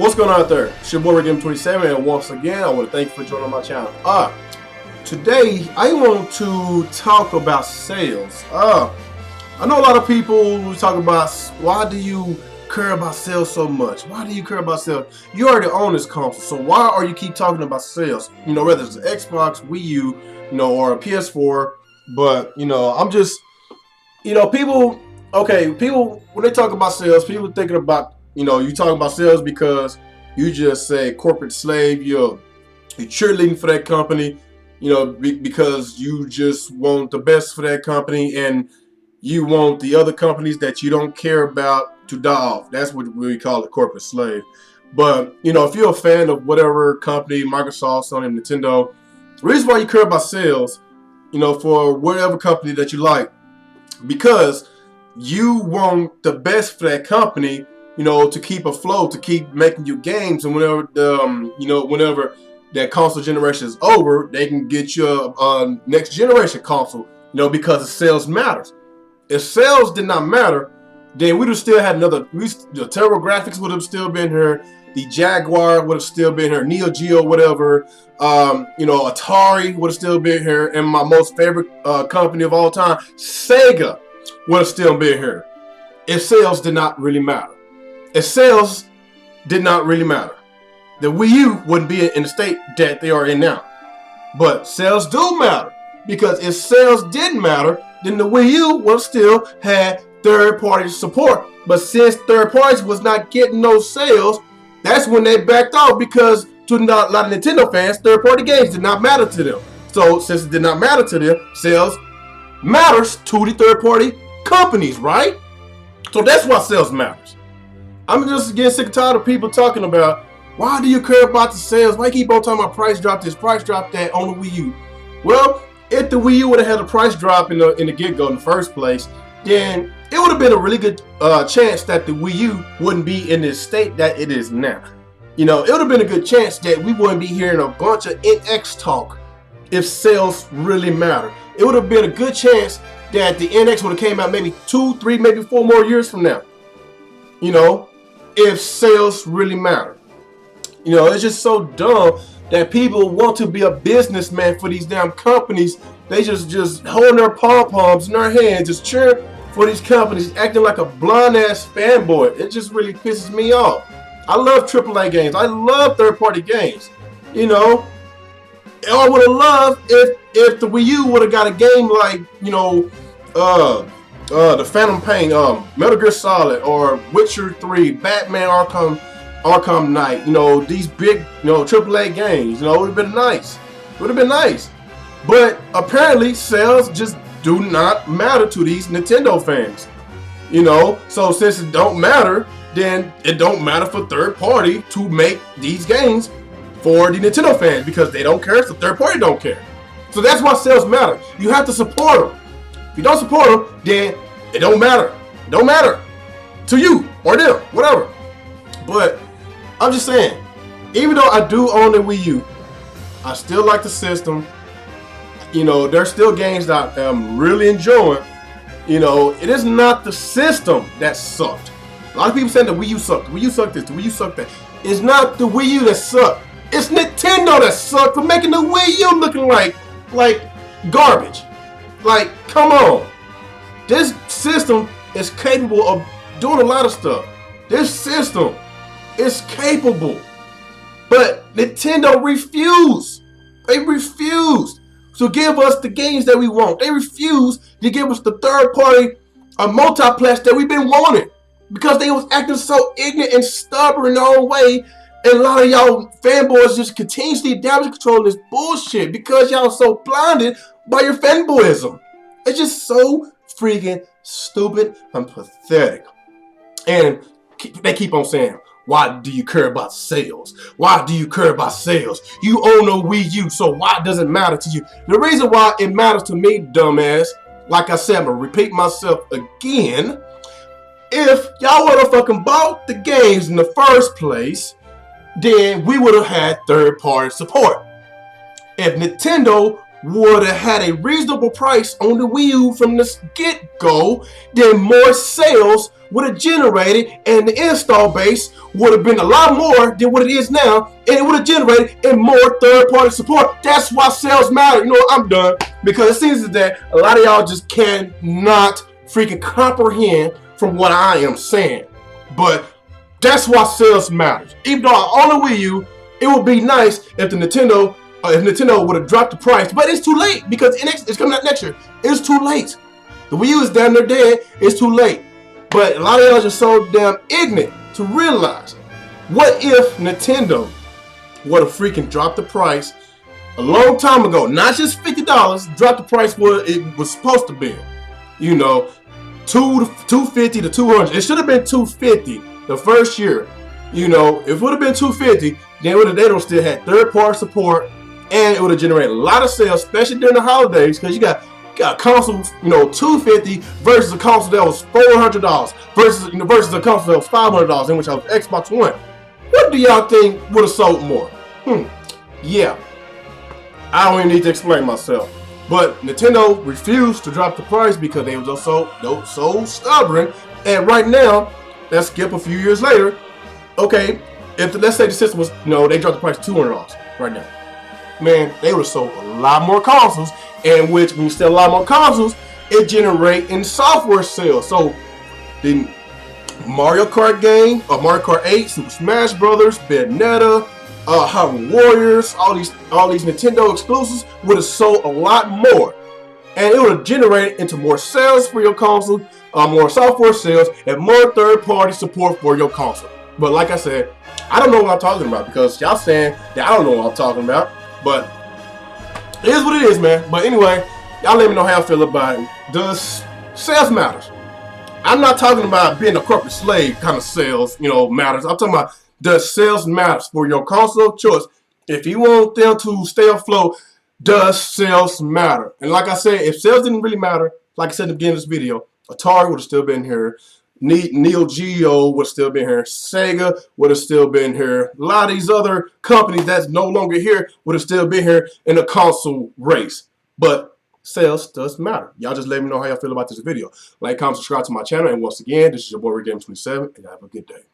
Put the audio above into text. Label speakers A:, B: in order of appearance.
A: What's going on out there? It's your boy Game27, and once again, I want to thank you for joining my channel. Today I want to talk about sales. I know a lot of people talk about why do you care about sales so much? Why do you care about sales? You already own this console, so why are you keep talking about sales? You know, whether it's an Xbox, Wii U, or a PS4. But I'm just, people when they talk about sales, people thinking about. You talking about sales because you just say corporate slave, you're cheerleading for that company, because you just want the best for that company and you want the other companies that you don't care about to die off. That's what we call a corporate slave. But, if you're a fan of whatever company, Microsoft, Sony, Nintendo, the reason why you care about sales, for whatever company that you like, because you want the best for that company, to keep afloat, to keep making you games, and whenever whenever that console generation is over, they can get you a next generation console, because the sales matters. If sales did not matter, then we would have still had the terrible graphics would have still been here, the Jaguar would have still been here, Neo Geo, whatever, Atari would have still been here, and my most favorite company of all time, Sega, would have still been here. If sales did not really matter. If sales did not really matter, the Wii U wouldn't be in the state that they are in now. But sales do matter, because if sales didn't matter, then the Wii U would have still had third-party support. But since third parties was not getting those sales, that's when they backed off, because to a lot of Nintendo fans, third-party games did not matter to them. So since it did not matter to them, sales matters to the third-party companies, right? So that's why sales matters. I'm just getting sick and tired of people talking about, why do you care about the sales? Why keep on talking about price drop this, price drop that on the Wii U? Well, if the Wii U would have had a price drop in the get-go in the first place, then it would have been a really good chance that the Wii U wouldn't be in this state that it is now. It would have been a good chance that we wouldn't be hearing a bunch of NX talk if sales really matter. It would have been a good chance that the NX would have came out maybe 2, 3, maybe 4 more years from now. If sales really matter. It's just so dumb that people want to be a businessman for these damn companies. They just holding their pom-poms in their hands, just cheering for these companies, acting like a blind-ass fanboy. It just really pisses me off. I love AAA games. I love third-party games. I would have loved if the Wii U would have got a game like, the Phantom Pain, Metal Gear Solid, or Witcher 3, Batman Arkham Knight, these big, AAA games, it would have been nice. It would have been nice. But apparently sales just do not matter to these Nintendo fans. So since it don't matter, then it don't matter for third party to make these games for the Nintendo fans, because they don't care, so third party don't care. So that's why sales matter. You have to support them. If you don't support them, then it don't matter. It don't matter to you or them, whatever. But I'm just saying, even though I do own the Wii U, I still like the system. There's still games that I'm really enjoying. It is not the system that sucked. A lot of people saying the Wii U sucked. The Wii U sucked this. The Wii U sucked that. It's not the Wii U that sucked. It's Nintendo that sucked for making the Wii U looking like garbage. Like, come on. This system is capable of doing a lot of stuff. This system is capable. But Nintendo refused. They refused to give us the games that we want. They refused to give us the third party multiplex that we've been wanting. Because they was acting so ignorant and stubborn in their own way. And a lot of y'all fanboys just continuously damage controlling this bullshit because y'all so blinded by your fanboyism. It's just so freaking stupid and pathetic. And they keep on saying, why do you care about sales? Why do you care about sales? You own a Wii U, so why does it matter to you? The reason why it matters to me, dumbass, like I said, I'm going to repeat myself again. If y'all would have fucking bought the games in the first place, then we would have had third-party support. If Nintendo would have had a reasonable price on the Wii U from the get-go, then more sales would have generated, and the install base would have been a lot more than what it is now, and it would have generated and more third-party support. That's why sales matter. You know what? I'm done, because it seems that a lot of y'all just cannot freaking comprehend from what I am saying. But that's why sales matters. Even though I own a Wii U, it would be nice if Nintendo would have dropped the price, but it's too late because it's coming out next year. It's too late. The Wii U is down there dead. It's too late. But a lot of y'all just so damn ignorant to realize, what if Nintendo would have freaking dropped the price a long time ago? Not just $50. Dropped the price where it was supposed to be. You know, $250 to $200. It should have been $250 the first year. You know, if it would have been $250, then they would have still had third-party support, and it would have generated a lot of sales, especially during the holidays, because you got a console, you know, $250 versus a console that was $400 versus a console that was $500, in which I was Xbox One. What do y'all think would have sold more? Yeah, I don't even need to explain myself. But Nintendo refused to drop the price because they were just so stubborn. And right now, let's skip a few years later. Okay, if let's say the system was, you know, they dropped the price to $200 right now. Man, they would have sold a lot more consoles, and which when you sell a lot more consoles, it generates in software sales. So the Mario Kart game, Mario Kart 8, Super Smash Brothers, Bayonetta, Hyrule Warriors, all these Nintendo exclusives would have sold a lot more, and it would have generated into more sales for your console, more software sales, and more third-party support for your console. But like I said, I don't know what I'm talking about, because y'all saying that I don't know what I'm talking about. But it is what it is, man. But anyway, y'all let me know how I feel about it. Does sales matters? I'm not talking about being a corporate slave kind of sales, you know, matters. I'm talking about, does sales matters for your console of choice? If you want them to stay afloat, does sales matter? And like I said, if sales didn't really matter, like I said at the beginning of this video, Atari would have still been here. Neo Geo would have still been here. Sega would have still been here. A lot of these other companies that's no longer here would have still been here in the console race. But sales does matter. Y'all just let me know how y'all feel about this video. Like, comment, subscribe to my channel. And once again, this is your boy, Game 27, and have a good day.